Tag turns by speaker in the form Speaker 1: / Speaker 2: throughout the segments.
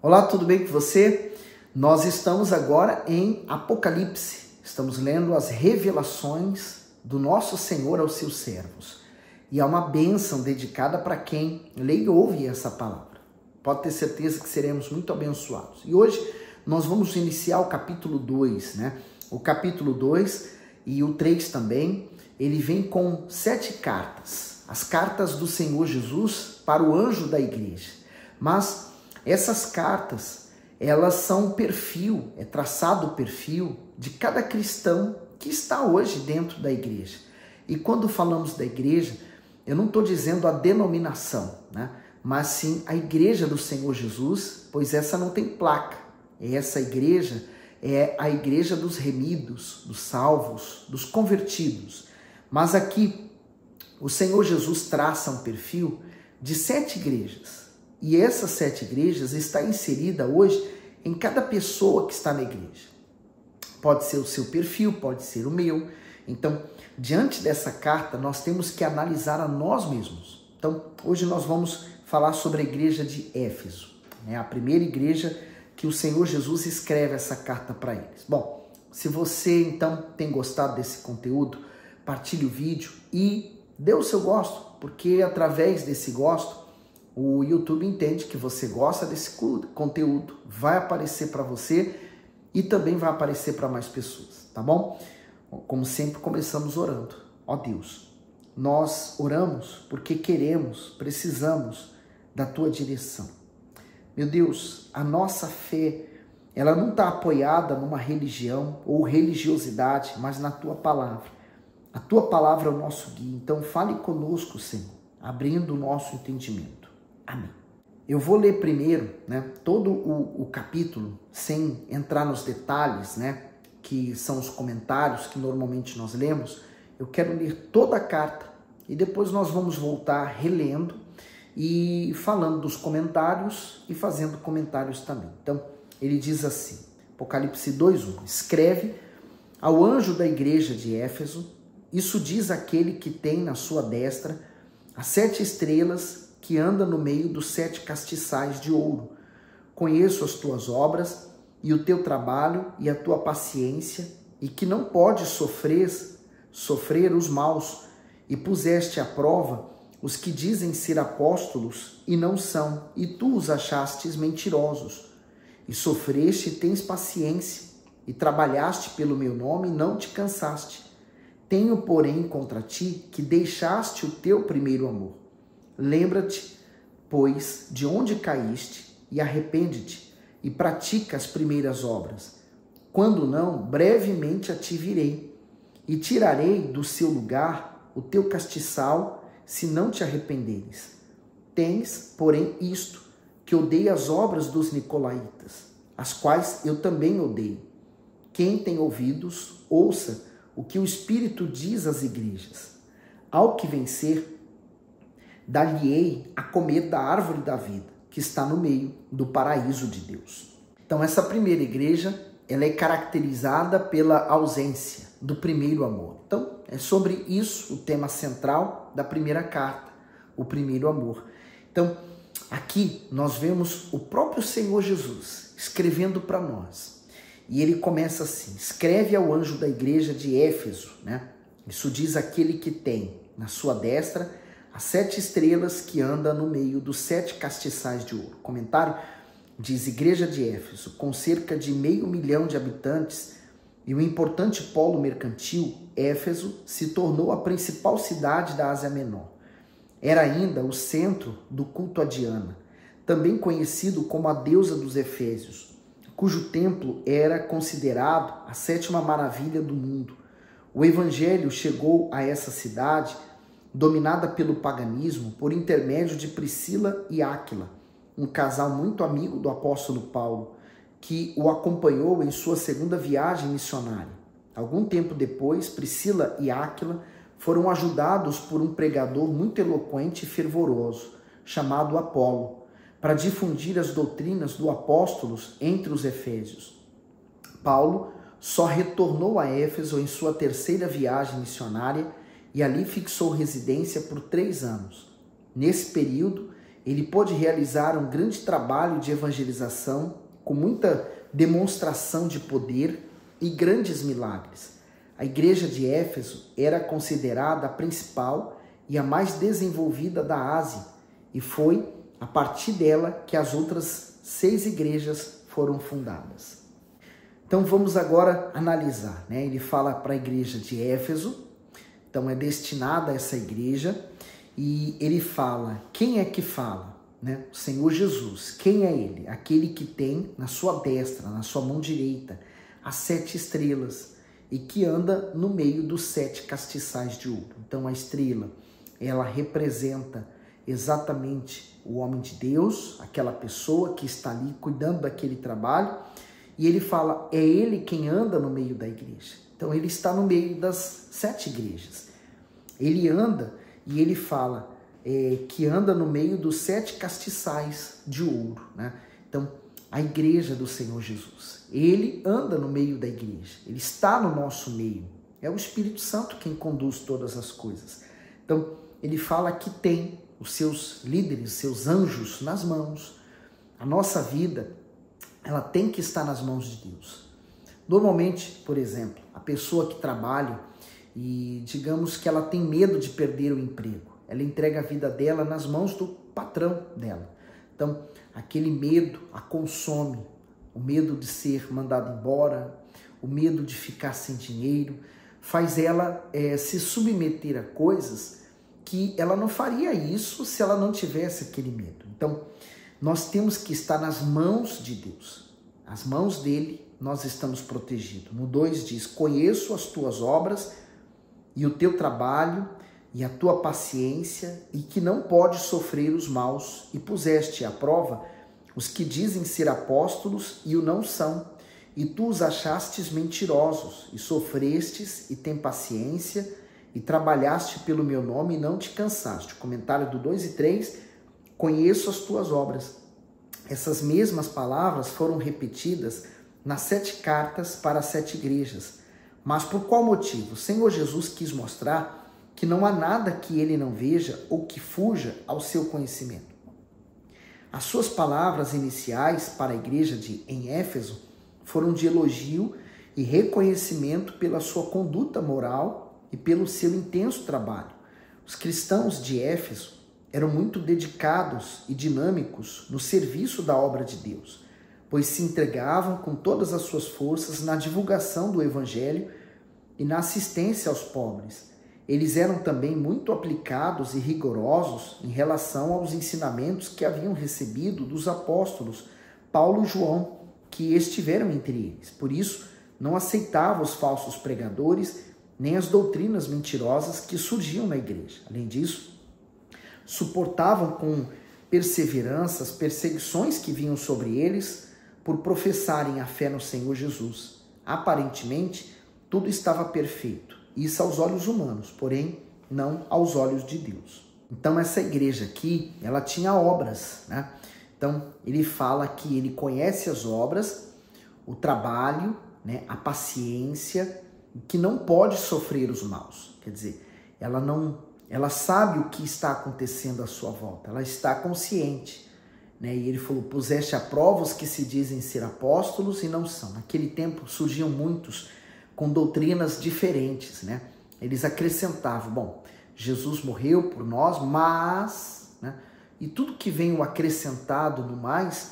Speaker 1: Olá, tudo bem com você? Nós estamos agora em Apocalipse. Estamos lendo as revelações do nosso Senhor aos seus servos. E é uma bênção dedicada para quem lê e ouve essa palavra. Pode ter certeza que seremos muito abençoados. E hoje nós vamos iniciar o capítulo 2, né? O capítulo 2 e o 3 também, ele vem com 7 cartas. As cartas do Senhor Jesus para o anjo da igreja. Mas essas cartas, elas são um perfil, é traçado o perfil de cada cristão que está hoje dentro da igreja. E quando falamos da igreja, eu não estou dizendo a denominação, né? Mas sim a igreja do Senhor Jesus, pois essa não tem placa. Essa igreja é a igreja dos remidos, dos salvos, dos convertidos. Mas aqui o Senhor Jesus traça um perfil de 7 igrejas. E essas 7 igrejas está inserida hoje em cada pessoa que está na igreja. Pode ser o seu perfil, pode ser o meu. Então, diante dessa carta, nós temos que analisar a nós mesmos. Então, hoje nós vamos falar sobre a igreja de Éfeso, né? A primeira igreja que o Senhor Jesus escreve essa carta para eles. Bom, se você então tem gostado desse conteúdo, partilhe o vídeo e dê o seu gosto, porque através desse gosto, o YouTube entende que você gosta desse conteúdo, vai aparecer para você e também vai aparecer para mais pessoas, tá bom? Como sempre, começamos orando. Ó Deus, nós oramos porque queremos, precisamos da Tua direção. Meu Deus, a nossa fé, ela não está apoiada numa religião ou religiosidade, mas na Tua Palavra. A Tua Palavra é o nosso guia, então fale conosco, Senhor, abrindo o nosso entendimento. Amém. Eu vou ler primeiro, né, todo o capítulo, sem entrar nos detalhes, né, que são os comentários que normalmente nós lemos. Eu quero ler toda a carta e depois nós vamos voltar relendo e falando dos comentários e fazendo comentários também. Então, ele diz assim, Apocalipse 2:1, escreve ao anjo da igreja de Éfeso, isso diz aquele que tem na sua destra as 7 estrelas que anda no meio dos 7 castiçais de ouro. Conheço as tuas obras e o teu trabalho e a tua paciência, e que não podes sofrer os maus, e puseste à prova os que dizem ser apóstolos e não são, e tu os achastes mentirosos. E sofreste e tens paciência, e trabalhaste pelo meu nome e não te cansaste. Tenho, porém, contra ti que deixaste o teu primeiro amor. Lembra-te, pois, de onde caíste, e arrepende-te, e pratica as primeiras obras. Quando não, brevemente a ti virei, e tirarei do seu lugar o teu castiçal, se não te arrependeres. Tens, porém, isto, que odeia as obras dos nicolaítas, as quais eu também odeio. Quem tem ouvidos, ouça o que o Espírito diz às igrejas. Ao que vencer, dar-lhe-ei a comer da árvore da vida, que está no meio do paraíso de Deus. Então, essa primeira igreja, ela é caracterizada pela ausência do primeiro amor. Então, é sobre isso o tema central da primeira carta, o primeiro amor. Então, aqui nós vemos o próprio Senhor Jesus escrevendo para nós. E ele começa assim, escreve ao anjo da igreja de Éfeso, né? Isso diz aquele que tem na sua destra as 7 estrelas que anda no meio dos 7 castiçais de ouro. Comentário diz, igreja de Éfeso, com cerca de 500 mil de habitantes e um importante polo mercantil, Éfeso se tornou a principal cidade da Ásia Menor. Era ainda o centro do culto a Diana, também conhecido como a deusa dos Efésios, cujo templo era considerado a 7ª maravilha do mundo. O evangelho chegou a essa cidade dominada pelo paganismo, por intermédio de Priscila e Áquila, um casal muito amigo do apóstolo Paulo, que o acompanhou em sua 2ª viagem missionária. Algum tempo depois, Priscila e Áquila foram ajudados por um pregador muito eloquente e fervoroso, chamado Apolo, para difundir as doutrinas do apóstolos entre os efésios. Paulo só retornou a Éfeso em sua 3ª viagem missionária e ali fixou residência por 3 anos. Nesse período, ele pôde realizar um grande trabalho de evangelização com muita demonstração de poder e grandes milagres. A igreja de Éfeso era considerada a principal e a mais desenvolvida da Ásia, e foi a partir dela que as outras 6 igrejas foram fundadas. Então vamos agora analisar, né? Ele fala para a igreja de Éfeso, então é destinada a essa igreja, e ele fala, quem é que fala? Né? O Senhor Jesus. Quem é ele? Aquele que tem na sua destra, na sua mão direita, as 7 estrelas e que anda no meio dos 7 castiçais de ouro. Então a estrela, ela representa exatamente o homem de Deus, aquela pessoa que está ali cuidando daquele trabalho, e ele fala, é ele quem anda no meio da igreja. Então ele está no meio das 7 igrejas. Ele anda e ele fala que anda no meio dos 7 castiçais de ouro, né? Então, a igreja do Senhor Jesus, ele anda no meio da igreja, ele está no nosso meio, é o Espírito Santo quem conduz todas as coisas. Então, ele fala que tem os seus líderes, seus anjos nas mãos. A nossa vida, ela tem que estar nas mãos de Deus. Normalmente, por exemplo, a pessoa que trabalha e digamos que ela tem medo de perder o emprego, ela entrega a vida dela nas mãos do patrão dela. Então, aquele medo a consome, o medo de ser mandado embora, o medo de ficar sem dinheiro, faz ela se submeter a coisas que ela não faria isso se ela não tivesse aquele medo. Então, nós temos que estar nas mãos de Deus. As mãos dele, nós estamos protegidos. No 2 diz, conheço as tuas obras e o teu trabalho e a tua paciência, e que não podes sofrer os maus, e puseste à prova os que dizem ser apóstolos e o não são, e tu os achastes mentirosos, e sofrestes e tem paciência, e trabalhaste pelo meu nome e não te cansaste. Comentário do 2 e 3, conheço as tuas obras. Essas mesmas palavras foram repetidas nas 7 cartas para as 7 igrejas. Mas por qual motivo? O Senhor Jesus quis mostrar que não há nada que ele não veja ou que fuja ao seu conhecimento. As suas palavras iniciais para a igreja em Éfeso foram de elogio e reconhecimento pela sua conduta moral e pelo seu intenso trabalho. Os cristãos de Éfeso eram muito dedicados e dinâmicos no serviço da obra de Deus, pois se entregavam com todas as suas forças na divulgação do evangelho e na assistência aos pobres. Eles eram também muito aplicados e rigorosos em relação aos ensinamentos que haviam recebido dos apóstolos Paulo e João, que estiveram entre eles. Por isso, não aceitavam os falsos pregadores, nem as doutrinas mentirosas que surgiam na igreja. Além disso, suportavam com perseverança as perseguições que vinham sobre eles por professarem a fé no Senhor Jesus. Aparentemente, tudo estava perfeito. Isso aos olhos humanos, porém não aos olhos de Deus. Então essa igreja aqui, ela tinha obras, né? Então ele fala que ele conhece as obras, o trabalho, né? A paciência, que não pode sofrer os maus. Quer dizer, ela sabe o que está acontecendo à sua volta, ela está consciente, né? E ele falou, puseste à prova os que se dizem ser apóstolos e não são. Naquele tempo surgiam muitos com doutrinas diferentes, né? Eles acrescentavam, bom, Jesus morreu por nós, mas, né? E tudo que vem o acrescentado no mais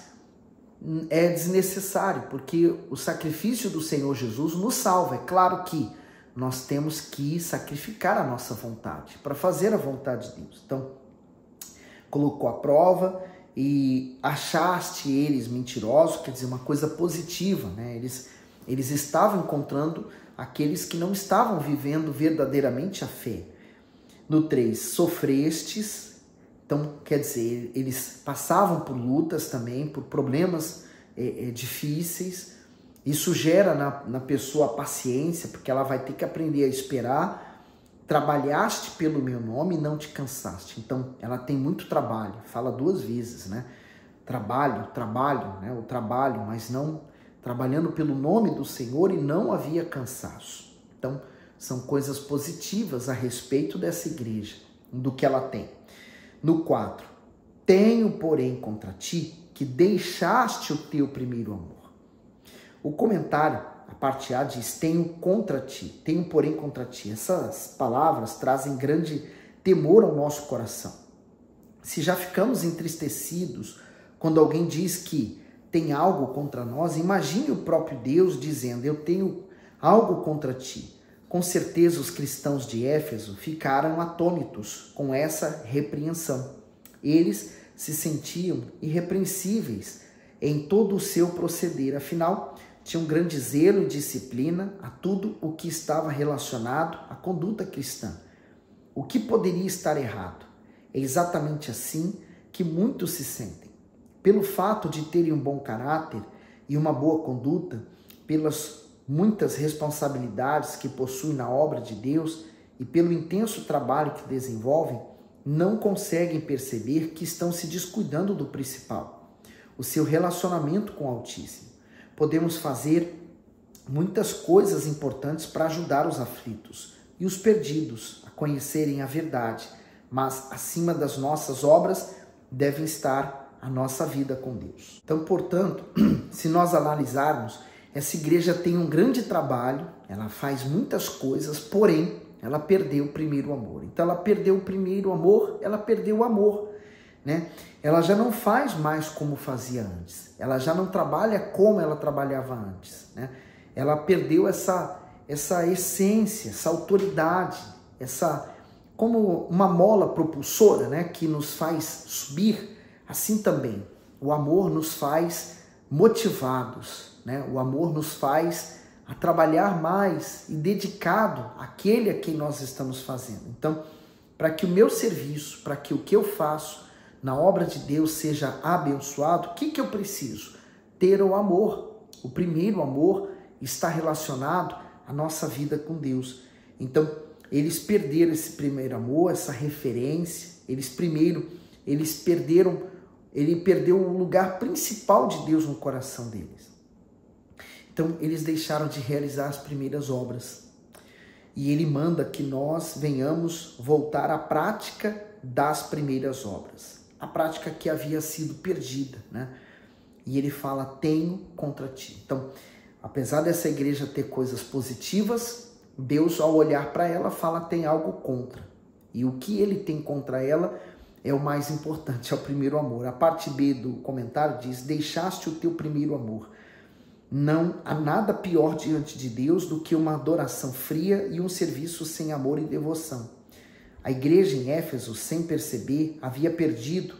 Speaker 1: é desnecessário, porque o sacrifício do Senhor Jesus nos salva. É claro que nós temos que sacrificar a nossa vontade para fazer a vontade de Deus. Então, colocou à prova e achaste eles mentirosos, quer dizer, uma coisa positiva, né? Eles estavam encontrando aqueles que não estavam vivendo verdadeiramente a fé. No 3, sofrestes. Então, quer dizer, eles passavam por lutas também, por problemas difíceis. Isso gera na pessoa a paciência, porque ela vai ter que aprender a esperar. Trabalhaste pelo meu nome e não te cansaste. Então, ela tem muito trabalho. Fala 2 vezes, né? Trabalho, né? O trabalho, mas não... trabalhando pelo nome do Senhor e não havia cansaço. Então, são coisas positivas a respeito dessa igreja, do que ela tem. No 4, Tenho, porém, contra ti que deixaste o teu primeiro amor. O comentário, a parte A, diz: tenho contra ti, tenho, porém, contra ti. Essas palavras trazem grande temor ao nosso coração. Se já ficamos entristecidos quando alguém diz que tem algo contra nós, imagine o próprio Deus dizendo: eu tenho algo contra ti. Com certeza os cristãos de Éfeso ficaram atônitos com essa repreensão. Eles se sentiam irrepreensíveis em todo o seu proceder, afinal, tinham grande zelo e disciplina a tudo o que estava relacionado à conduta cristã. O que poderia estar errado? É exatamente assim que muitos se sentem. Pelo fato de terem um bom caráter e uma boa conduta, pelas muitas responsabilidades que possuem na obra de Deus e pelo intenso trabalho que desenvolvem, não conseguem perceber que estão se descuidando do principal, o seu relacionamento com o Altíssimo. Podemos fazer muitas coisas importantes para ajudar os aflitos e os perdidos a conhecerem a verdade, mas acima das nossas obras deve estar a nossa vida com Deus. Então, portanto, se nós analisarmos, essa igreja tem um grande trabalho, ela faz muitas coisas, porém, ela perdeu o primeiro amor. Então, ela perdeu o primeiro amor, ela perdeu o amor, né? Ela já não faz mais como fazia antes. Ela já não trabalha como ela trabalhava antes, né? Ela perdeu essa essência, essa autoridade, como uma mola propulsora, né, que nos faz subir, assim também o amor nos faz motivados, né? O amor nos faz a trabalhar mais e dedicado àquele a quem nós estamos fazendo. Então, para que o meu serviço, para que o que eu faço na obra de Deus seja abençoado, o que eu preciso? Ter o amor. O primeiro amor está relacionado à nossa vida com Deus. Então, eles perderam esse primeiro amor, essa referência. Ele perdeu o lugar principal de Deus no coração deles. Então, eles deixaram de realizar as primeiras obras. E ele manda que nós venhamos voltar à prática das primeiras obras. A prática que havia sido perdida, né? E ele fala: tenho contra ti. Então, apesar dessa igreja ter coisas positivas, Deus, ao olhar para ela, fala: tem algo contra. E o que ele tem contra ela é o mais importante, é o primeiro amor. A parte B do comentário diz: deixaste o teu primeiro amor. Não há nada pior diante de Deus do que uma adoração fria e um serviço sem amor e devoção. A igreja em Éfeso, sem perceber, havia perdido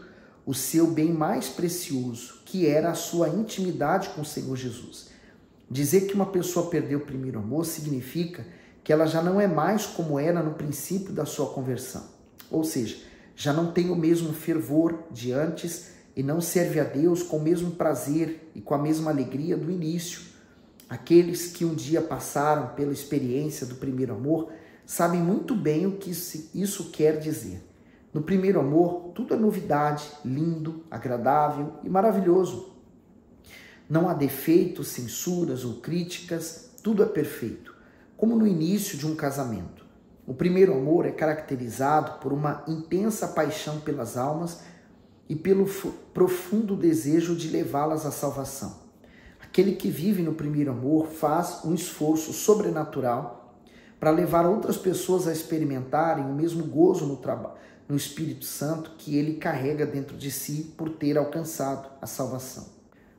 Speaker 1: o seu bem mais precioso, que era a sua intimidade com o Senhor Jesus. Dizer que uma pessoa perdeu o primeiro amor significa que ela já não é mais como era no princípio da sua conversão. Ou seja, já não tem o mesmo fervor de antes e não serve a Deus com o mesmo prazer e com a mesma alegria do início. Aqueles que um dia passaram pela experiência do primeiro amor sabem muito bem o que isso quer dizer. No primeiro amor, tudo é novidade, lindo, agradável e maravilhoso. Não há defeitos, censuras ou críticas, tudo é perfeito, como no início de um casamento. O primeiro amor é caracterizado por uma intensa paixão pelas almas e pelo profundo desejo de levá-las à salvação. Aquele que vive no primeiro amor faz um esforço sobrenatural para levar outras pessoas a experimentarem o mesmo gozo no Espírito Santo que ele carrega dentro de si por ter alcançado a salvação.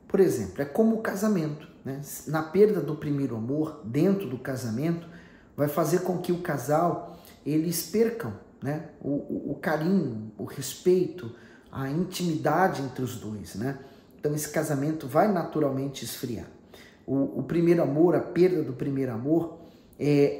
Speaker 1: Por exemplo, é como o casamento, né? Na perda do primeiro amor, dentro do casamento, vai fazer com que o casal, eles percam, né, o carinho, o respeito, a intimidade entre os dois, né? Então esse casamento vai naturalmente esfriar. O primeiro amor, a perda do primeiro amor,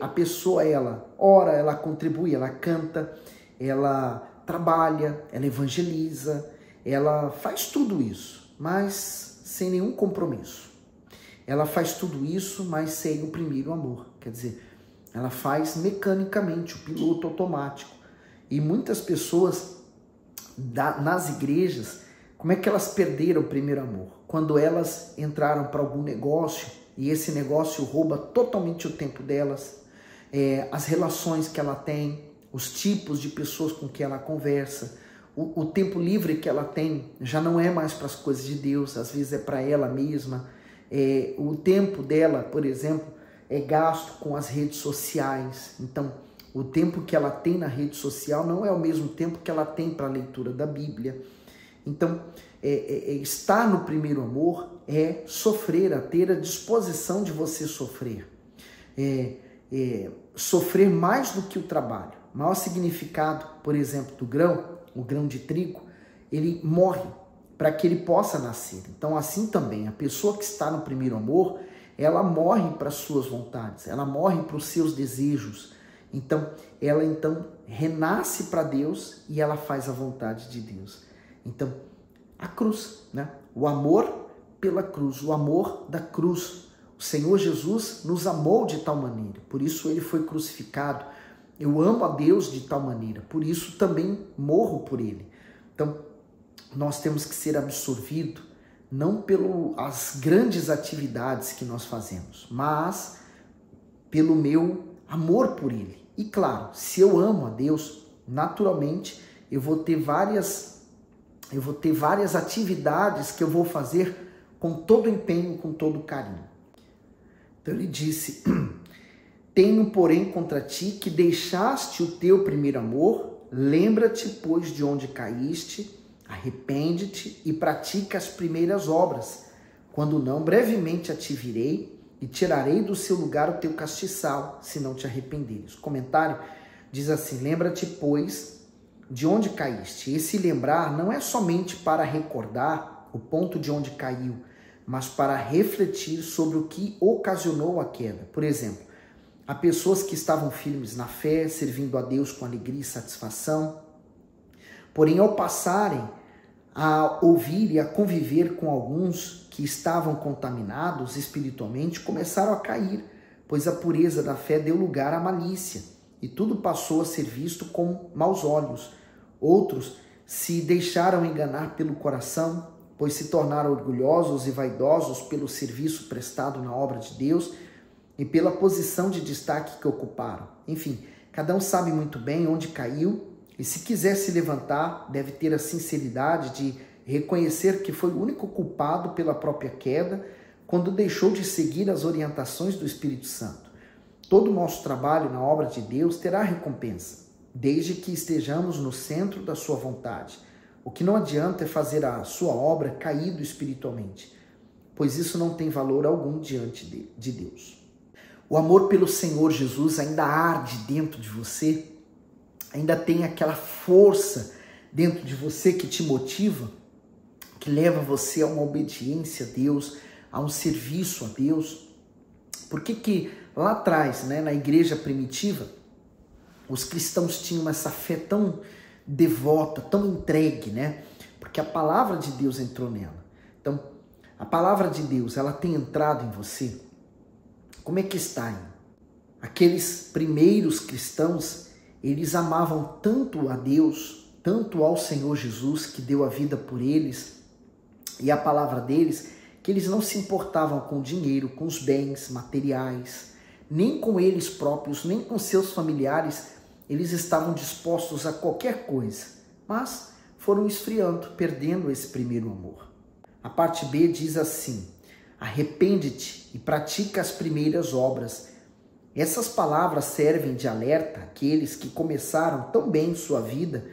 Speaker 1: a pessoa, ela ora, ela contribui, ela canta, ela trabalha, ela evangeliza, ela faz tudo isso, mas sem nenhum compromisso. Ela faz tudo isso, mas sem o primeiro amor. Quer dizer, ela faz mecanicamente, o piloto automático. E muitas pessoas nas igrejas, como é que elas perderam o primeiro amor? Quando elas entraram para algum negócio e esse negócio rouba totalmente o tempo delas, as relações que ela tem, os tipos de pessoas com que ela conversa, O tempo livre que ela tem já não é mais para as coisas de Deus, às vezes é para ela mesma. O tempo dela, por exemplo, é gasto com as redes sociais. Então, o tempo que ela tem na rede social não é o mesmo tempo que ela tem para a leitura da Bíblia. Então, estar no primeiro amor é sofrer, a ter a disposição de você sofrer. Sofrer mais do que o trabalho. O maior significado, por exemplo, do grão, o grão de trigo, ele morre para que ele possa nascer. Então, assim também, a pessoa que está no primeiro amor, ela morre para as suas vontades, ela morre para os seus desejos. Então, ela renasce para Deus e ela faz a vontade de Deus. Então, a cruz, né? O amor pela cruz, o amor da cruz. O Senhor Jesus nos amou de tal maneira, por isso ele foi crucificado. Eu amo a Deus de tal maneira, por isso também morro por ele. Então, nós temos que ser absorvidos não pelas grandes atividades que nós fazemos, mas pelo meu amor por ele. E claro, se eu amo a Deus, naturalmente eu vou ter várias atividades que eu vou fazer com todo empenho, com todo carinho. Então ele disse: tenho, porém, contra ti que deixaste o teu primeiro amor, lembra-te, pois, de onde caíste, arrepende-te e pratica as primeiras obras. Quando não, brevemente a te virei e tirarei do seu lugar o teu castiçal, se não te arrependeres. O comentário diz assim: lembra-te, pois, de onde caíste. Esse lembrar não é somente para recordar o ponto de onde caiu, mas para refletir sobre o que ocasionou a queda. Por exemplo, há pessoas que estavam firmes na fé, servindo a Deus com alegria e satisfação, porém, ao passarem a ouvir e a conviver com alguns que estavam contaminados espiritualmente, começaram a cair, pois a pureza da fé deu lugar à malícia, e tudo passou a ser visto com maus olhos. Outros se deixaram enganar pelo coração, pois se tornaram orgulhosos e vaidosos pelo serviço prestado na obra de Deus e pela posição de destaque que ocuparam. Enfim, cada um sabe muito bem onde caiu, e se quiser se levantar, deve ter a sinceridade de reconhecer que foi o único culpado pela própria queda quando deixou de seguir as orientações do Espírito Santo. Todo o nosso trabalho na obra de Deus terá recompensa, desde que estejamos no centro da sua vontade. O que não adianta é fazer a sua obra caído espiritualmente, pois isso não tem valor algum diante de Deus. O amor pelo Senhor Jesus ainda arde dentro de você, ainda tem aquela força dentro de você que te motiva, que leva você a uma obediência a Deus, a um serviço a Deus. Por que lá atrás, né, na igreja primitiva, os cristãos tinham essa fé tão devota, tão entregue, né? Porque a palavra de Deus entrou nela. Então, a palavra de Deus, ela tem entrado em você? Como é que está aí? Aqueles primeiros cristãos, eles amavam tanto a Deus, tanto ao Senhor Jesus, que deu a vida por eles, e a palavra deles, que eles não se importavam com o dinheiro, com os bens materiais, nem com eles próprios, nem com seus familiares. Eles estavam dispostos a qualquer coisa, mas foram esfriando, perdendo esse primeiro amor. A parte B diz assim: arrepende-te e pratica as primeiras obras. Essas palavras servem de alerta àqueles que começaram tão bem sua vida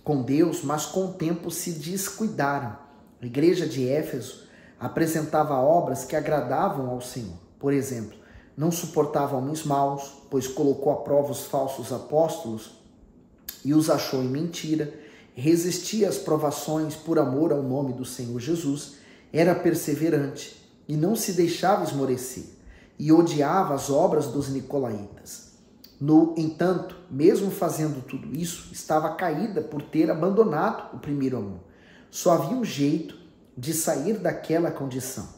Speaker 1: com Deus, mas com o tempo se descuidaram. A igreja de Éfeso apresentava obras que agradavam ao Senhor. Por exemplo, não suportava homens maus, pois colocou à prova os falsos apóstolos e os achou em mentira, resistia às provações por amor ao nome do Senhor Jesus, era perseverante e não se deixava esmorecer, e odiava as obras dos nicolaítas. No entanto, mesmo fazendo tudo isso, estava caída por ter abandonado o primeiro amor. Só havia um jeito de sair daquela condição,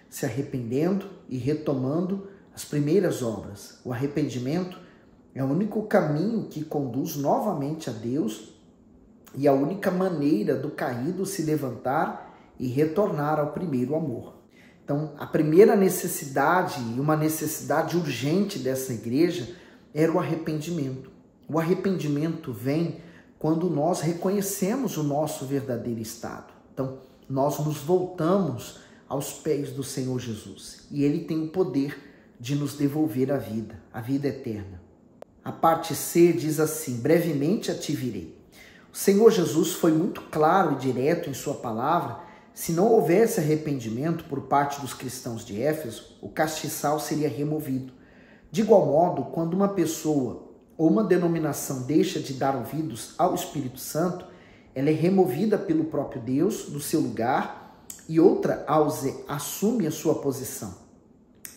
Speaker 1: se arrependendo e retomando as primeiras obras. O arrependimento é o único caminho que conduz novamente a Deus e a única maneira do caído se levantar e retornar ao primeiro amor. Então, a primeira necessidade, e uma necessidade urgente dessa igreja, era o arrependimento. O arrependimento vem quando nós reconhecemos o nosso verdadeiro estado. Então, nós nos voltamos aos pés do Senhor Jesus e Ele tem o poder de nos devolver a vida eterna. A parte C diz assim: brevemente a ti virei. O Senhor Jesus foi muito claro e direto em sua palavra. Se não houvesse arrependimento por parte dos cristãos de Éfeso, o castiçal seria removido. De igual modo, quando uma pessoa ou uma denominação deixa de dar ouvidos ao Espírito Santo, ela é removida pelo próprio Deus do seu lugar e outra assume a sua posição.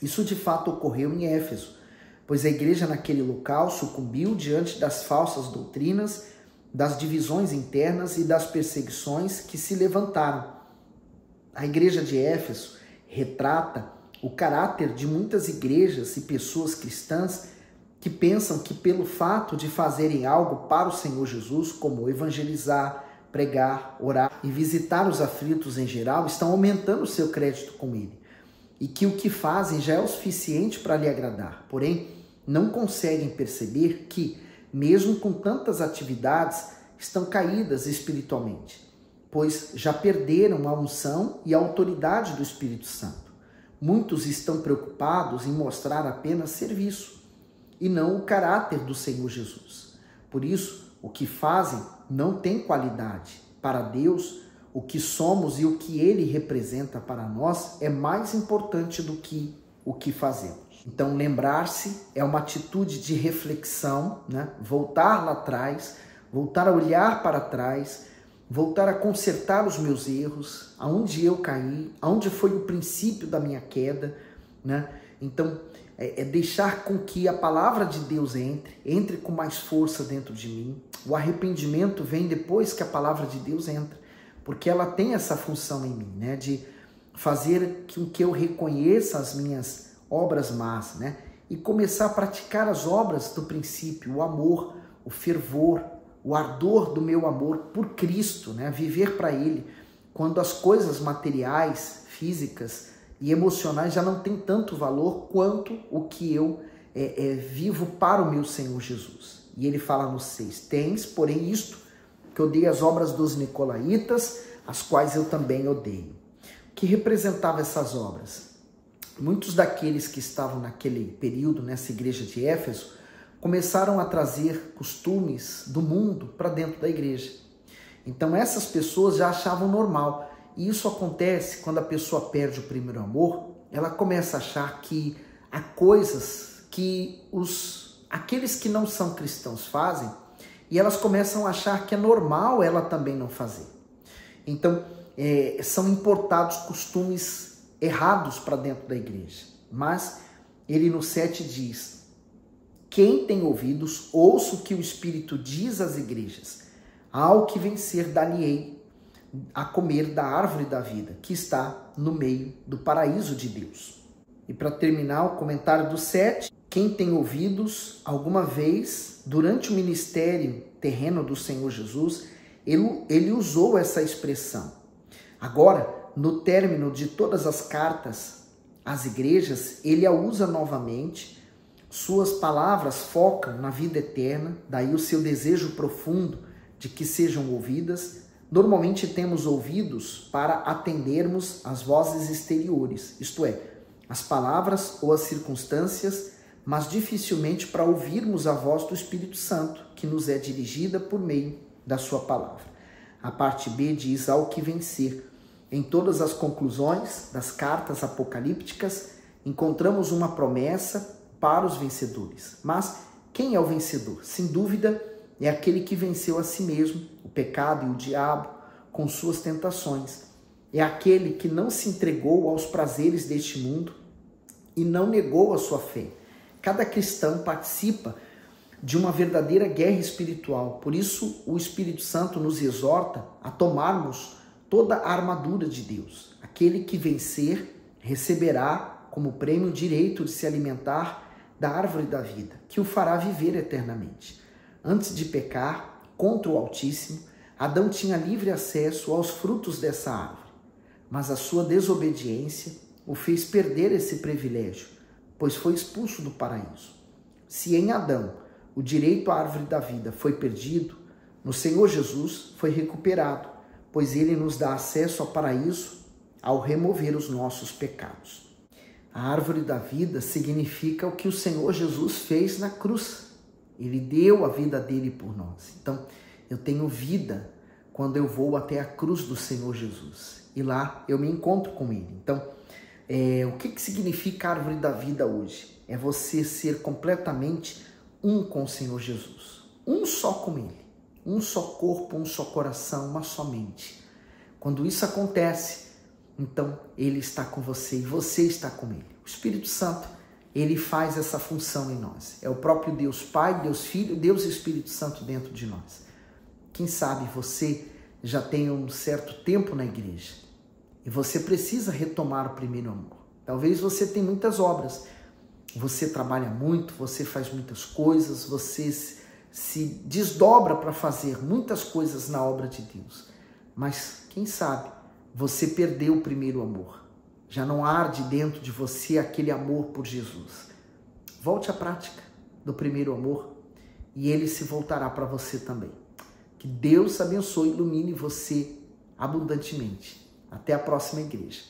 Speaker 1: Isso de fato ocorreu em Éfeso, pois a igreja naquele local sucumbiu diante das falsas doutrinas, das divisões internas e das perseguições que se levantaram. A igreja de Éfeso retrata o caráter de muitas igrejas e pessoas cristãs que pensam que pelo fato de fazerem algo para o Senhor Jesus, como evangelizar, pregar, orar e visitar os aflitos em geral, estão aumentando o seu crédito com Ele. E que o que fazem já é o suficiente para lhe agradar. Porém, não conseguem perceber que, mesmo com tantas atividades, estão caídas espiritualmente, pois já perderam a unção e a autoridade do Espírito Santo. Muitos estão preocupados em mostrar apenas serviço e não o caráter do Senhor Jesus. Por isso, o que fazem não tem qualidade. Para Deus, o que somos e o que Ele representa para nós é mais importante do que o que fazemos. Então, lembrar-se é uma atitude de reflexão, né? Voltar lá atrás, voltar a olhar para trás, voltar a consertar os meus erros, aonde eu caí, aonde foi o princípio da minha queda, né? Então, é deixar com que a palavra de Deus entre com mais força dentro de mim. O arrependimento vem depois que a palavra de Deus entra, porque ela tem essa função em mim, né? De fazer com que eu reconheça as minhas obras más, né? E começar a praticar as obras do princípio, o amor, o fervor, o ardor do meu amor por Cristo, né? Viver para Ele, quando as coisas materiais, físicas e emocionais já não têm tanto valor quanto o que eu vivo para o meu Senhor Jesus. E ele fala no 6, tens, porém, isto, que odeia as obras dos nicolaítas, as quais eu também odeio. O que representava essas obras? Muitos daqueles que estavam naquele período, nessa igreja de Éfeso, começaram a trazer costumes do mundo para dentro da igreja. Então essas pessoas já achavam normal. E isso acontece quando a pessoa perde o primeiro amor, ela começa a achar que há coisas que aqueles que não são cristãos fazem, e elas começam a achar que é normal ela também não fazer. Então, são importados costumes errados para dentro da igreja. Mas ele no 7 diz: quem tem ouvidos, ouça o que o Espírito diz às igrejas. Ao que vencer, dar-lhe-ei a comer da árvore da vida, que está no meio do paraíso de Deus. E para terminar o comentário do 7, quem tem ouvidos, alguma vez, durante o ministério terreno do Senhor Jesus, ele usou essa expressão. Agora, no término de todas as cartas às igrejas, ele a usa novamente. Suas palavras focam na vida eterna, daí o seu desejo profundo de que sejam ouvidas. Normalmente temos ouvidos para atendermos às vozes exteriores, isto é, as palavras ou as circunstâncias, mas dificilmente para ouvirmos a voz do Espírito Santo, que nos é dirigida por meio da sua palavra. A parte B diz: ao que vencer. Em todas as conclusões das cartas apocalípticas, encontramos uma promessa para os vencedores. Mas quem é o vencedor? Sem dúvida, é aquele que venceu a si mesmo, o pecado e o diabo, com suas tentações. É aquele que não se entregou aos prazeres deste mundo e não negou a sua fé. Cada cristão participa de uma verdadeira guerra espiritual. Por isso, o Espírito Santo nos exorta a tomarmos toda a armadura de Deus. Aquele que vencer receberá como prêmio o direito de se alimentar da árvore da vida, que o fará viver eternamente. Antes de pecar contra o Altíssimo, Adão tinha livre acesso aos frutos dessa árvore, mas a sua desobediência o fez perder esse privilégio, pois foi expulso do paraíso. Se em Adão o direito à árvore da vida foi perdido, no Senhor Jesus foi recuperado, pois ele nos dá acesso ao paraíso ao remover os nossos pecados. A árvore da vida significa o que o Senhor Jesus fez na cruz. Ele deu a vida dele por nós. Então, eu tenho vida quando eu vou até a cruz do Senhor Jesus. E lá eu me encontro com ele. Então, o que significa a árvore da vida hoje? É você ser completamente um com o Senhor Jesus. Um só com ele. Um só corpo, um só coração, uma só mente. Quando isso acontece, então ele está com você e você está com ele. O Espírito Santo, ele faz essa função em nós. É o próprio Deus Pai, Deus Filho, Deus Espírito Santo dentro de nós. Quem sabe você já tem um certo tempo na igreja e você precisa retomar o primeiro amor. Talvez você tenha muitas obras, você trabalha muito, você faz muitas coisas, você se desdobra para fazer muitas coisas na obra de Deus. Mas quem sabe você perdeu o primeiro amor. Já não arde dentro de você aquele amor por Jesus. Volte à prática do primeiro amor e ele se voltará para você também. Que Deus abençoe e ilumine você abundantemente. Até a próxima igreja.